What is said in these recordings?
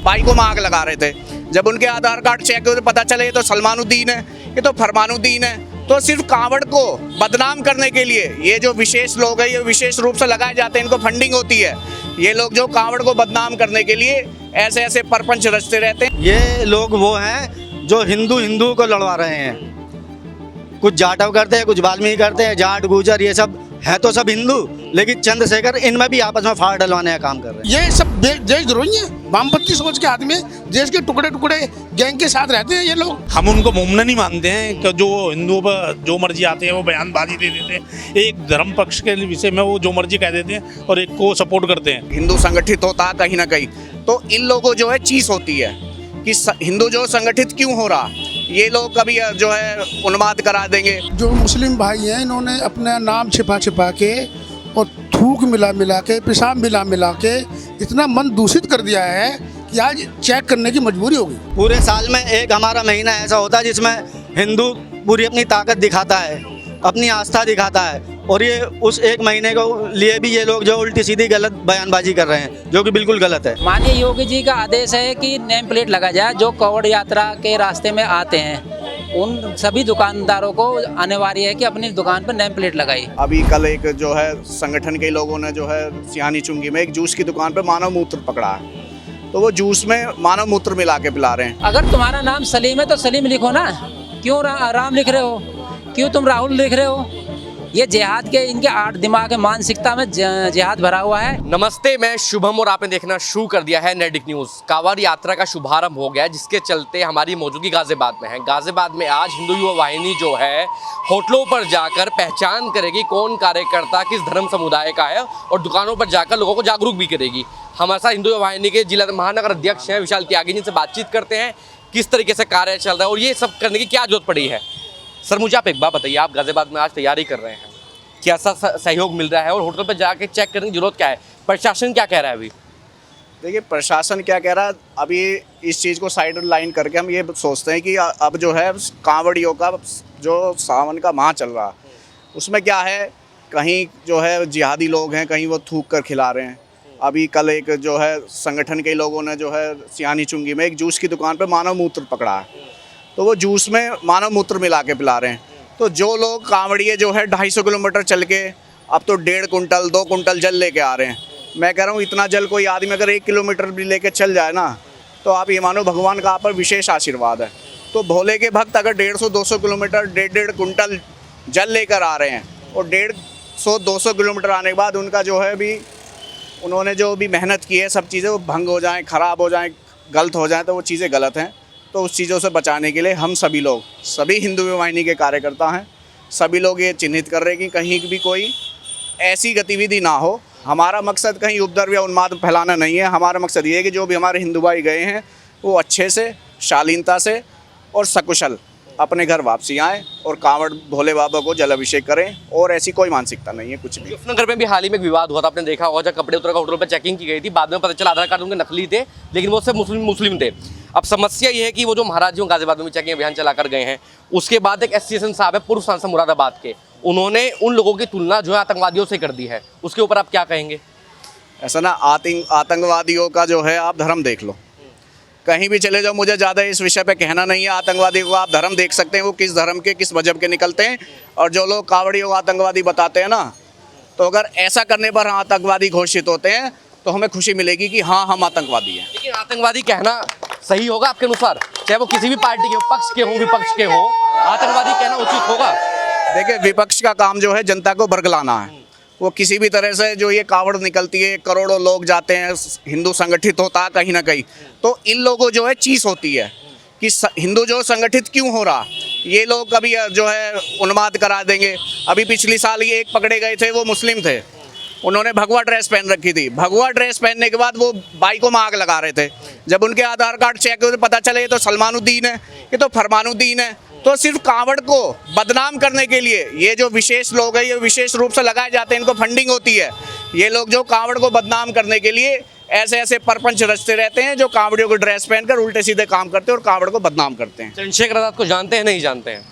भाई को आग लगा रहे थे। जब उनके आधार कार्ड चेक हुए तो पता चले ये तो सलमानुद्दीन है, ये तो फरमानुद्दीन है। तो सिर्फ कांवड़ को बदनाम करने के लिए ये जो विशेष लोग हैं, ये विशेष रूप से लगाए जाते हैं, इनको फंडिंग होती है। ये लोग जो कांवड़ को बदनाम करने के लिए ऐसे ऐसे परपंच रचते रहते हैं। ये लोग वो हैं जो हिंदू हिंदू को लड़वा रहे हैं। कुछ जाटव करते हैं, कुछ वाल्मीकि करते हैं, जाट गुजर ये सब है तो सब हिंदू, लेकिन चंद्रशेखर इनमें भी आपस में फाड़ डलवाने का काम कर रहे हैं। ये सब देशद्रोही है, वामपंथी सोच के आदमी, देश के टुकड़े टुकड़े गैंग के साथ रहते हैं ये लोग। हम उनको मुमकिन नहीं मानते हैं कि जो हिंदुओं पर जो मर्जी आते हैं वो बयानबाजी दे देते हैं। एक धर्म पक्ष के विषय में वो जो मर्जी कह देते हैं और एक को सपोर्ट करते हैं। हिंदू संगठित होता है कहीं ना कहीं, तो इन लोगों जो है चीज होती है कि हिंदू जो संगठित क्यों हो रहा, ये लोग कभी जो है उन्माद करा देंगे। जो मुस्लिम भाई हैं इन्होंने अपना नाम छिपा छिपा के और थूक मिला मिला के, पेशाब मिला मिला के इतना मन दूषित कर दिया है कि आज चेक करने की मजबूरी हो गई। पूरे साल में एक हमारा महीना ऐसा होता है जिसमें हिंदू पूरी अपनी ताकत दिखाता है, अपनी आस्था दिखाता है, और ये उस एक महीने को लिए भी ये लोग जो उल्टी सीधी गलत बयानबाजी कर रहे हैं, जो कि बिल्कुल गलत है। माननीय योगी जी का आदेश है कि नेम प्लेट लगा जाए। जो कांवड़ यात्रा के रास्ते में आते हैं उन सभी दुकानदारों को अनिवार्य है कि अपनी दुकान पर नेम प्लेट लगाई। अभी कल एक जो है संगठन के लोगों ने जो है सियानी चुंगी में एक जूस की दुकान पे मानव मूत्र पकड़ा है, तो वो जूस में मानव मूत्र मिला के पिला रहे हैं। अगर तुम्हारा नाम सलीम है तो सलीम लिखो ना, क्यों राम लिख रहे हो, क्यों तुम राहुल लिख रहे हो? ये जिहाद के इनके आठ दिमाग मानसिकता में जिहाद भरा हुआ है। नमस्ते, मैं शुभम और आपने देखना शुरू कर दिया है नेडिक न्यूज़। कांवड़ यात्रा का शुभारंभ हो गया है, जिसके चलते हमारी मौजूदगी गाजियाबाद में है। गाजियाबाद में आज हिंदू युवा वाहिनी जो है होटलों पर जाकर पहचान करेगी कौन कार्यकर्ता किस धर्म समुदाय का है, और दुकानों पर जाकर लोगों को जागरूक भी करेगी। हमारे साथ हिंदू युवा वाहिनी के जिला महानगर अध्यक्ष हैं विशाल त्यागी, जिनसे बातचीत करते हैं किस तरीके से कार्य चल रहा है और ये सब करने की क्या जरूरत पड़ी है। सर, मुझे आप एक बात बताइए, आप गाजियाबाद में आज तैयारी कर रहे हैं, क्या सा सहयोग मिल रहा है और होटल पर जाके चेक करने की जरूरत क्या है? प्रशासन क्या कह रहा है अभी? देखिए, प्रशासन क्या कह रहा है, अभी इस चीज़ को साइड लाइन करके हम ये सोचते हैं कि अब जो है कांवड़ियों का जो सावन का माह चल रहा उसमें क्या है, कहीं जो है जिहादी लोग हैं, कहीं वो थूक कर खिला रहे हैं। अभी कल एक जो है संगठन के लोगों ने जो है सियानी चुंगी में एक जूस की दुकान पर मानव मूत्र पकड़ा है, तो वो जूस में मानव मूत्र मिला के पिला रहे हैं। तो जो लोग कांवड़िए जो है 250 किलोमीटर चल के अब तो 1.5 कुंटल 2 कुंटल जल लेके आ रहे हैं। मैं कह रहा हूँ इतना जल कोई आदमी अगर 1 किलोमीटर भी लेके चल जाए ना, तो आप ये मानो भगवान का आप पर विशेष आशीर्वाद है। तो भोले के भक्त अगर 150-200 किलोमीटर 1.5 कुंटल जल लेकर आ रहे हैं, और 150-200 किलोमीटर आने के बाद उनका जो है भी उन्होंने जो भी मेहनत की है सब चीज़ें वो भंग हो जाएँ, ख़राब हो जाएँ, गलत हो जाएँ, तो वो चीज़ें गलत हैं। तो उस चीज़ों से बचाने के लिए हम सभी लोग, सभी हिंदू वाहिनी के कार्यकर्ता हैं, सभी लोग ये चिन्हित कर रहे हैं कि कहीं भी कोई ऐसी गतिविधि ना हो। हमारा मकसद कहीं उपद्रव या उन्माद फैलाना नहीं है। हमारा मकसद ये है कि जो भी हमारे हिंदू भाई गए हैं वो अच्छे से, शालीनता से और सकुशल अपने घर वापसी आएँ और कांवड़ भोले बाबा को जल अभिषेक करें, और ऐसी कोई मानसिकता नहीं है कुछ भी। नगर में भी हाल ही में एक विवाद हुआ था, आपने देखा होगा, जब कपड़े उतर का होटल पर चेकिंग की गई थी, बाद में पता चला आधार कार्ड उनके नकली थे, लेकिन वो सिर्फ मुस्लिम थे। अब समस्या ये है कि वो जो महाराज जी गाजियाबाद में चेकिंग अभियान चलाकर गए हैं, उसके बाद एक एसोसिएशन साहब है पूर्व सांसद मुरादाबाद के, उन्होंने उन लोगों की तुलना जो है आतंकवादियों से कर दी है। उसके ऊपर आप क्या कहेंगे? ऐसा ना, आतंकवादियों का जो है आप धर्म देख लो, कहीं भी चले जाओ, मुझे ज़्यादा इस विषय पे कहना नहीं है। आतंकवादी को आप धर्म देख सकते हैं, वो किस धर्म के किस मजहब के निकलते हैं। और जो लोग कांवड़ियों को आतंकवादी बताते हैं ना, तो अगर ऐसा करने पर आतंकवादी घोषित होते हैं तो हमें खुशी मिलेगी कि हाँ, हम आतंकवादी हैं। लेकिन आतंकवादी कहना सही होगा आपके अनुसार? चाहे वो किसी भी पार्टी के हो, पक्ष के हों विपक्ष के हों, आतंकवादी कहना उचित होगा? देखिए, विपक्ष का काम जो है जनता को बरगलाना है। वो किसी भी तरह से जो ये कावड़ निकलती है, करोड़ों लोग जाते हैं, हिंदू संगठित होता है कहीं ना कहीं, तो इन लोगों जो है चीज़ होती है कि हिंदू जो संगठित क्यों हो रहा, ये लोग कभी जो है उन्माद करा देंगे। अभी पिछली साल ये एक पकड़े गए थे, वो मुस्लिम थे, उन्होंने भगवा ड्रेस पहन रखी थी। भगवा ड्रेस पहनने के बाद वो भाई को आग लगा रहे थे। जब उनके आधार कार्ड चेक हुए तो पता चले ये तो सलमानुद्दीन है, ये तो फरमानुद्दीन है। तो सिर्फ कांवड़ को बदनाम करने के लिए ये जो विशेष लोग हैं, ये विशेष रूप से लगाए जाते हैं, इनको फंडिंग होती है। ये लोग जो कांवड़ को बदनाम करने के लिए ऐसे ऐसे परपंच रचते रहते हैं, जो कांवड़ियों को ड्रेस पहनकर उल्टे सीधे काम करते हैं और कांवड़ को बदनाम करते हैं। चंद्रशेखर आजाद को जानते हैं, नहीं जानते हैं?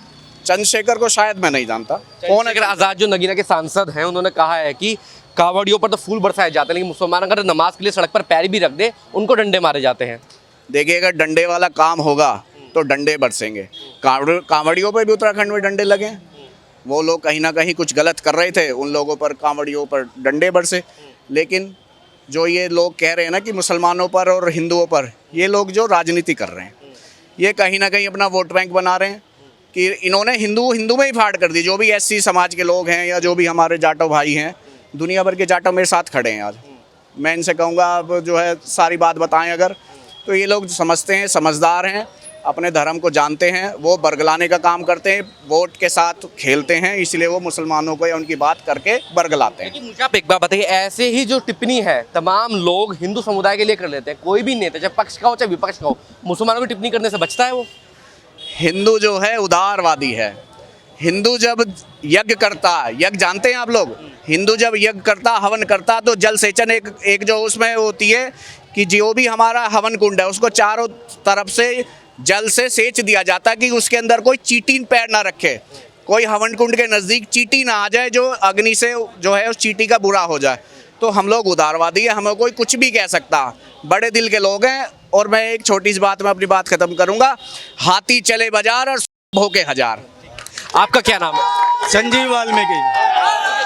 चंद्रशेखर को शायद मैं नहीं जानता। कौन है? चंद्रशेखर आजाद जो नगीना के सांसद हैं, उन्होंने कहा है कि कांवड़ियों पर तो फूल बरसाए जाते हैं, लेकिन मुसलमान अगर नमाज के लिए सड़क पर पैर भी रख दे, उनको डंडे मारे जाते हैं। देखिए अगर डंडे वाला काम होगा तो डंडे बरसेंगे। कांवड़ियों पर भी उत्तराखंड में डंडे लगे। वो लोग कहीं ना कहीं कुछ गलत कर रहे थे, उन लोगों पर कांवड़ियों पर डंडे बरसे। लेकिन जो ये लोग कह रहे हैं ना कि मुसलमानों पर और हिंदुओं पर, ये लोग जो राजनीति कर रहे हैं, ये कहीं ना कहीं अपना वोट बैंक बना रहे हैं कि इन्होंने हिंदू में ही फाड़ कर दी। जो भी एससी समाज के लोग हैं या जो भी हमारे जाटो भाई हैं, दुनिया भर के जाटो मेरे साथ खड़े हैं आज। मैं इनसे कहूँगा आप जो है सारी बात बताएं अगर, तो ये लोग समझते हैं, समझदार हैं, अपने धर्म को जानते हैं, वो बरगलाने का काम करते हैं, वोट के साथ खेलते हैं, इसलिए वो मुसलमानों को या उनकी बात करके बरगलाते हैं। लेकिन मुझे आप एक बात बताइए, ऐसे ही जो टिप्पणी है तमाम लोग हिंदू समुदाय के लिए कर लेते हैं, कोई भी नेता चाहे पक्ष का हो चाहे विपक्ष का हो, मुसलमानों की टिप्पणी करने से बचता है वो? हिंदू जो है उदारवादी है। हिंदू जब यज्ञ करता, यज्ञ जानते हैं आप लोग, हिंदू जब यज्ञ करता, हवन करता, तो जल सेचन एक जो उसमें होती है कि जो भी हमारा हवन कुंड है उसको चारों तरफ से जल से सेच दिया जाता कि उसके अंदर कोई चींटी पैर ना रखे, कोई हवन कुंड के नज़दीक चींटी ना आ जाए जो अग्नि से जो है उस चींटी का बुरा हो जाए। तो हम लोग उदारवादी हैं, हमें कोई कुछ भी कह सकता, बड़े दिल के लोग हैं। और मैं एक छोटी सी बात में अपनी बात ख़त्म करूँगा, हाथी चले बाजार और भोके हजार। आपका क्या नाम है? संजीव वाल्मीकि।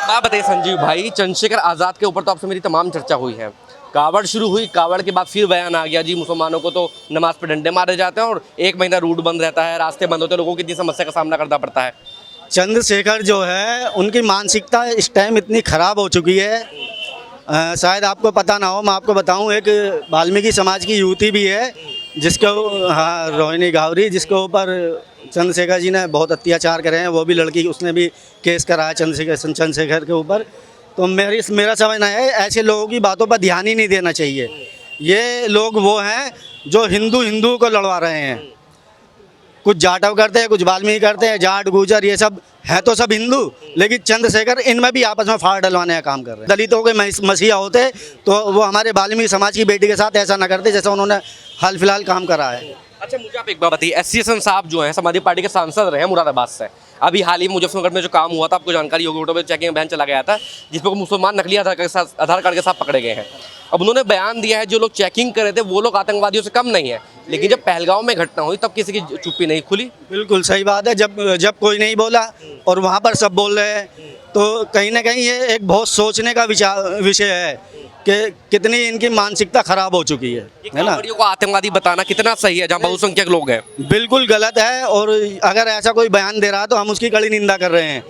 बात बताइए संजीव भाई, चंद्रशेखर आज़ाद के ऊपर तो आपसे मेरी तमाम चर्चा हुई है। कावड़ शुरू हुई, कावड़ के बाद फिर बयान आ गया जी मुसलमानों को तो नमाज पे डंडे मारे जाते हैं और 1 महीना रूट बंद रहता है, रास्ते बंद होते हैं, लोगों को कितनी समस्या का सामना करना पड़ता है। चंद्रशेखर जो है उनकी मानसिकता इस टाइम इतनी ख़राब हो चुकी है, शायद आपको पता ना हो, मैं आपको बताऊं, एक वाल्मीकि समाज की युवती भी है जिसको, हाँ, रोहिणी गावरी, जिसके ऊपर चंद्रशेखर जी ने बहुत अत्याचार करे हैं, वो भी लड़की, उसने भी केस कराया चंद्रशेखर के ऊपर। तो मेरा समझना है ऐसे लोगों की बातों पर ध्यान ही नहीं देना चाहिए। ये लोग वो हैं जो हिंदू को लड़वा रहे हैं, कुछ जाटव करते हैं, कुछ वाल्मीकि करते हैं, जाट गुजर ये सब है तो सब हिंदू, लेकिन चंद्रशेखर इनमें भी आपस में फाड़ डलवाने का काम कर रहे हैं। दलितों के मसीहा होते तो वो हमारे वाल्मीकि समाज की बेटी के साथ ऐसा ना करते जैसा उन्होंने हाल फिलहाल काम करा है। अच्छा मुझे आप एक बात बताइए, एस साहब जो हैं समाजवादी पार्टी के सांसद रहे हैं मुरादाबाद से, अभी हाल ही मुजफ्फरनगर में जो काम हुआ था आपको जानकारी होगी, ऑटो में चेकिंग अभियान चला गया था जिसमें मुसलमान नकली आधार कार्ड के साथ पकड़े गए हैं। अब उन्होंने बयान दिया है जो लोग चेकिंग कर रहे थे वो लोग आतंकवादियों से कम नहीं है, लेकिन जब पहलगांव में घटना हुई तब किसी की चुप्पी नहीं खुली। बिल्कुल सही बात है, जब कोई नहीं बोला और वहाँ पर सब बोल रहे हैं, तो कहीं ना कहीं ये एक बहुत सोचने का विषय है कि कितनी इनकी मानसिकता खराब हो चुकी है ना। कांवड़ियों को आतंकवादी बताना कितना सही है जहाँ बहुसंख्यक लोग हैं? बिल्कुल गलत है, और अगर ऐसा कोई बयान दे रहा है तो हम उसकी कड़ी निंदा कर रहे हैं।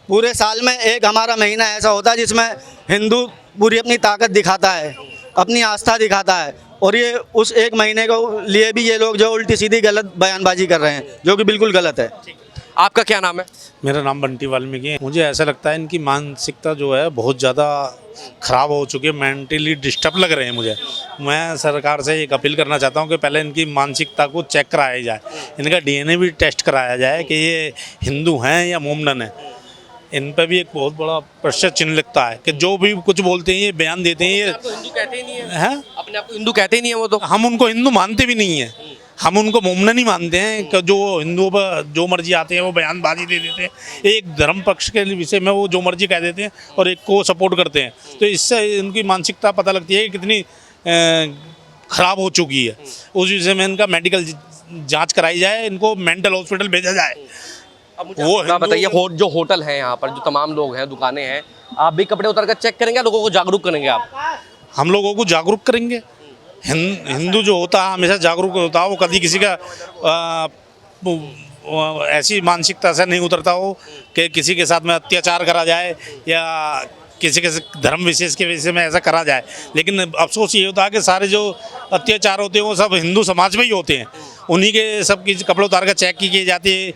पूरे साल में एक हमारा महीना ऐसा होता है जिसमें हिंदू पूरी अपनी ताकत दिखाता है, अपनी आस्था दिखाता है, और ये उस एक महीने को लिए भी ये लोग जो उल्टी सीधी गलत बयानबाजी कर रहे हैं, जो कि बिल्कुल गलत है। आपका क्या नाम है? मेरा नाम बंटी वाल्मीकि है। मुझे ऐसा लगता है इनकी मानसिकता जो है बहुत ज़्यादा ख़राब हो चुकी है, मेंटली डिस्टर्ब लग रहे हैं मुझे। मैं सरकार से एक अपील करना चाहता हूँ कि पहले इनकी मानसिकता को चेक कराया जाए, इनका डीएनए भी टेस्ट कराया जाए कि ये हिंदू हैं या मोमडन हैं। इन पर भी एक बहुत बड़ा प्रश्न चिन्ह लगता है कि जो भी कुछ बोलते हैं, ये बयान देते हैं, ये हिंदू कहते ही नहीं है, हैं? अपने आप को हिंदू कहते ही नहीं है वो तो। हम उनको हिंदू मानते भी नहीं हैं, हम उनको मोमडन ही मानते हैं कि जो हिंदुओं पर जो मर्जी आते हैं वो बयानबाजी दे देते हैं, एक धर्म पक्ष के विषय में वो जो मर्जी कह देते हैं और एक को सपोर्ट करते हैं। तो इससे इनकी मानसिकता पता लगती है कि कितनी ख़राब हो चुकी है। उस विषय में इनका मेडिकल जांच कराई जाए, इनको मेंटल हॉस्पिटल भेजा जाए। वो बताइए, जो होटल है यहाँ पर जो तमाम लोग हैं, दुकानें हैं, आप भी कपड़े उतार कर चेक करेंगे, लोगों को जागरूक करेंगे? आप हम लोगों को जागरूक करेंगे। हिंदू जो होता है हमेशा जागरूक होता है, वो कभी किसी का ऐसी मानसिकता से नहीं उतरता हो कि किसी के साथ में अत्याचार करा जाए या किसी के धर्म विशेष के विषय में ऐसा करा जाए। लेकिन अफसोस ये होता है कि सारे जो अत्याचार होते हैं वो सब हिंदू समाज में ही होते हैं, उन्हीं के सब की कपड़े उतार कर चेक की जाती है,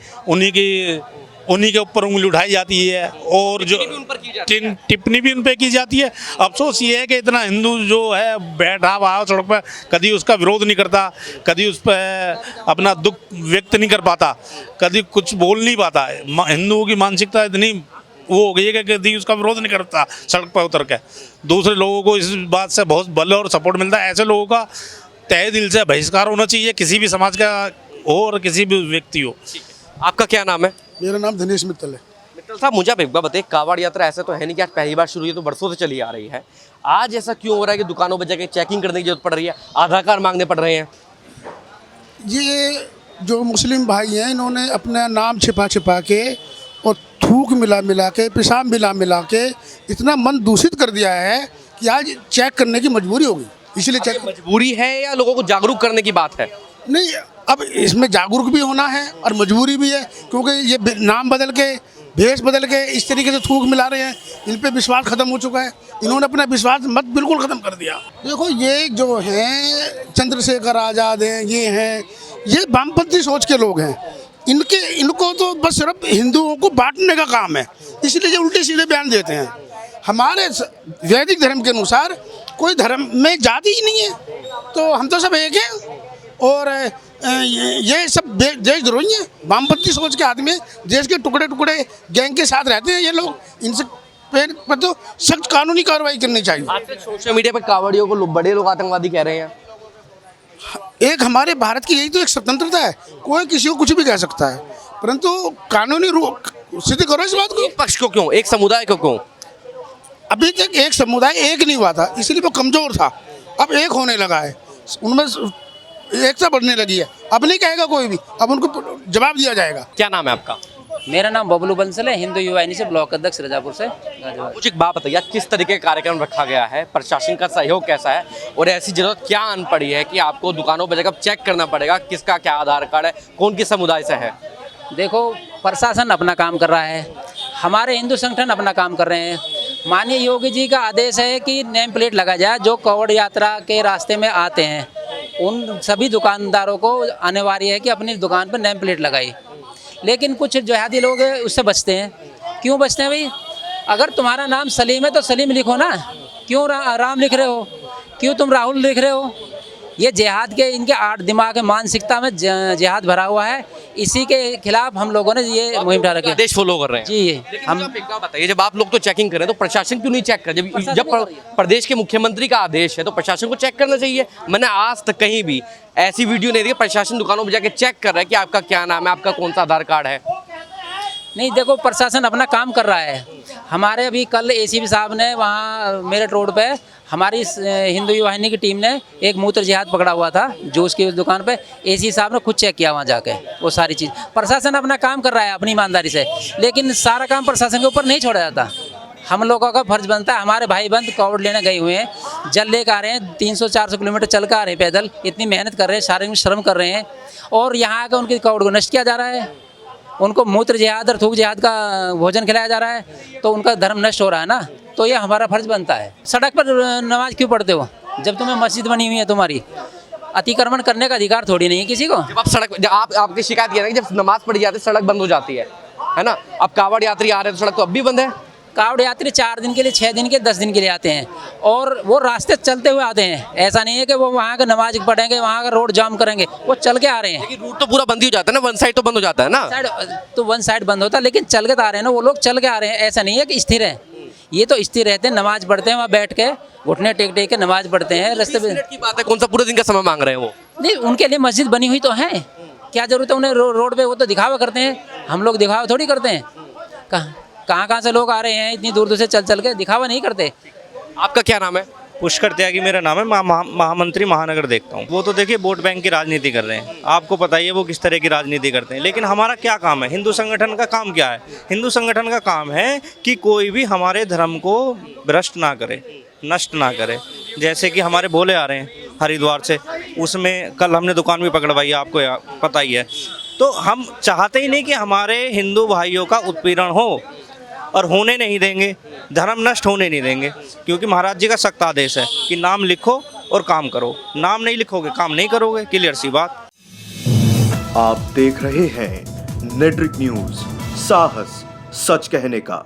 उन्हीं के ऊपर उंगली उठाई जाती है और जो टिप्पणी भी उन पर की जाती है। अफसोस ये है कि इतना हिंदू जो है बैठा हुआ सड़क पर, कभी उसका विरोध नहीं करता, कभी उस पर अपना दुख व्यक्त नहीं कर पाता, कभी कुछ बोल नहीं पाता। हिंदुओं की मानसिकता इतनी वो हो गई है कि कभी उसका विरोध नहीं करता सड़क पर उतर के। दूसरे लोगों को इस बात से बहुत बल और सपोर्ट मिलता है। ऐसे लोगों का तहे दिल से बहिष्कार होना चाहिए, किसी भी समाज का हो और किसी भी व्यक्ति हो। आपका क्या नाम है? मेरा नाम दिनेश मित्तल है। मित्तल साहब, मुझे आप एक बार बताइए, कावड़ यात्रा ऐसा तो है नहीं कि आज पहली बार शुरू हुई, तो बरसों से चली आ रही है। आज ऐसा क्यों हो रहा है कि दुकानों पर जाकर चेकिंग करने की जरूरत पड़ रही है, आधार कार्ड मांगने पड़ रहे हैं? ये जो मुस्लिम भाई हैं इन्होंने अपना नाम छिपा छिपा के और थूक मिला मिला के पेशाब मिला मिला के इतना मन दूषित कर दिया है कि आज चेक करने की मजबूरी होगी, इसलिए चेक। मजबूरी है या लोगों को जागरूक करने की बात है? नहीं, अब इसमें जागरूक भी होना है और मजबूरी भी है, क्योंकि ये नाम बदल के भेष बदल के इस तरीके से थूक मिला रहे हैं, इन पे विश्वास खत्म हो चुका है। इन्होंने अपना विश्वास मत बिल्कुल ख़त्म कर दिया। देखो ये जो हैं चंद्रशेखर आज़ाद हैं, ये वामपंथी सोच के लोग हैं। इनको तो बस सिर्फ हिंदुओं को बांटने का काम है, इसलिए ये उल्टे सीधे बयान देते हैं। हमारे वैदिक धर्म के अनुसार कोई धर्म में जाति ही नहीं है, तो हम तो सब एक हैं। और ये सब देशद्रोही हैं, वामपंथी सोच के आदमी, देश के टुकड़े टुकड़े गैंग के साथ रहते हैं ये लोग। इनसे पर तो सख्त कानूनी कार्रवाई करनी चाहिए। आजकल सोशल मीडिया पर कावड़ियों को बड़े लोग आतंकवादी कह रहे हैं। एक हमारे भारत की यही तो एक स्वतंत्रता है, कोई किसी को कुछ भी कह सकता है, परंतु कानूनी रूप सिद्ध करो इस बात को। एक पक्ष को क्यों, एक समुदाय को क्यों? अभी तक एक समुदाय एक नहीं हुआ था, इसलिए वो कमजोर था, अब एक होने लगा है, उनमें एकता बढ़ने लगी है। अब नहीं कहेगा कोई भी, अब उनको जवाब दिया जाएगा। क्या नाम है आपका? मेरा नाम बबलू बंसल है, हिंदू युवा वाहिनी से ब्लॉक अध्यक्ष रजापुर से गाजियाबाद। मुझे एक बात बताइए, किस तरीके का कार्यक्रम रखा गया है, प्रशासन का सहयोग कैसा है, और ऐसी जरूरत क्या आन पड़ी है कि आपको दुकानों पर जाकर चेक करना पड़ेगा किसका क्या आधार कार्ड है, कौन किस समुदाय से है? देखो, प्रशासन अपना काम कर रहा है, हमारे हिंदू संगठन अपना काम कर रहे हैं। माननीय योगी जी का आदेश है कि नेम प्लेट लगा जाए, जो कांवड़ यात्रा के रास्ते में आते हैं उन सभी दुकानदारों को अनिवार्य है कि अपनी दुकान पर नेम प्लेट लगाए। लेकिन कुछ जिहादी लोग उससे बचते हैं। क्यों बचते हैं भाई? अगर तुम्हारा नाम सलीम है तो सलीम लिखो ना, क्यों राम लिख रहे हो, क्यों तुम राहुल लिख रहे हो? ये जिहाद के इनके आठ दिमाग मानसिकता में जिहाद भरा हुआ है, इसी के खिलाफ हम लोगों ने ये मुहिम उठा रखी है। आदेश फॉलो कर रहे हैं जी। हम एक बात बताइए, जब आप लोग तो चेकिंग करें तो प्रशासन क्यों नहीं चेक कर? जब प्रदेश के मुख्यमंत्री का आदेश है तो प्रशासन को चेक करना चाहिए। मैंने आज तक कहीं भी ऐसी वीडियो नहीं देखी प्रशासन दुकानों पर जाके चेक कर रहा है कि आपका क्या नाम है, आपका कौन सा आधार कार्ड है। नहीं, देखो, प्रशासन अपना काम कर रहा है। हमारे अभी कल एसीपी साहब ने वहाँ मेरठ रोड पे हमारी हिंदू युवा वाहिनी की टीम ने एक मूत्र जिहाद पकड़ा हुआ था जूस की उस दुकान पे, एसी साहब ने खुद चेक किया वहाँ जाके वो सारी चीज़। प्रशासन अपना काम कर रहा है अपनी ईमानदारी से, लेकिन सारा काम प्रशासन के ऊपर नहीं छोड़ा जाता। हम लोगों का फर्ज बनता है, हमारे भाई बंद कावड़ लेने गए हुए हैं, जल लेकर आ रहे हैं, 300-400 किलोमीटर चल कर आ रहे हैं पैदल, इतनी मेहनत कर रहे हैं, शारीरिक श्रम कर रहे हैं, और यहाँ आकर उनकी कावड़ को नष्ट किया जा रहा है। उनको मूत्र जिहाद और थूक जिहाद का भोजन खिलाया जा रहा है, तो उनका धर्म नष्ट हो रहा है ना। तो ये हमारा फर्ज बनता है। सड़क पर नमाज क्यों पढ़ते हो जब तुम्हें मस्जिद बनी हुई है? तुम्हारी अतिक्रमण करने का अधिकार थोड़ी नहीं है किसी को। जब आप सड़क, जब आपकी शिकायत ये है कि जब नमाज पढ़ी जाती है सड़क बंद हो जाती है ना? अब कावड़ यात्री आ रहे हैं तो सड़क तो अब भी बंद है। कावड़ यात्री 4 दिन के लिए, 6 दिन के, 10 दिन के लिए आते हैं, और वो रास्ते चलते हुए आते हैं। ऐसा नहीं है कि वो वहाँ का नमाज पढ़ेंगे, वहाँ का रोड जाम करेंगे, वो चल के आ रहे हैं। लेकिन रूट तो पूरा बंद ही हो जाता है ना, वन साइड तो बंद हो जाता है ना। तो वन साइड बंद होता है, लेकिन चल के तो आ रहे हैं ना, वो लोग चल के आ रहे हैं। ऐसा नहीं है कि स्थिर है, ये तो स्थिर रहते हैं, नमाज पढ़ते हैं, वहाँ बैठ के घुटने टेक टेक के नमाज पढ़ते हैं रास्ते पे। की बात है, कौन सा पूरे दिन का समय मांग रहे हैं वो? नहीं, उनके लिए मस्जिद बनी हुई तो है, क्या जरूरत है उन्हें रोड पे? वो तो दिखावा करते हैं, हम लोग दिखावा थोड़ी करते हैं। कहाँ से लोग आ रहे हैं इतनी दूर दूर से चल के, दिखावा नहीं करते। आपका क्या नाम है? पुष्कर त्यागी मेरा नाम है, महामंत्री महानगर देखता हूँ। वो तो देखिए वोट बैंक की राजनीति कर रहे हैं, आपको पता ही है वो किस तरह की राजनीति करते हैं। लेकिन हमारा क्या काम है? हिंदू संगठन का काम क्या है? हिंदू संगठन का काम है कि कोई भी हमारे धर्म को भ्रष्ट ना करे, नष्ट ना करे। जैसे कि हमारे भोले आ रहे हैं हरिद्वार से, उसमें कल हमने दुकान भी पकड़वाई है, आपको पता ही है। तो हम चाहते ही नहीं कि हमारे हिंदू भाइयों का उत्पीड़न हो, और होने नहीं देंगे, धर्म नष्ट होने नहीं देंगे, क्योंकि महाराज जी का सख्त आदेश है कि नाम लिखो और काम करो। नाम नहीं लिखोगे, काम नहीं करोगे, क्लियर सी बात। आप देख रहे हैं नेट्रिक न्यूज, साहस सच कहने का।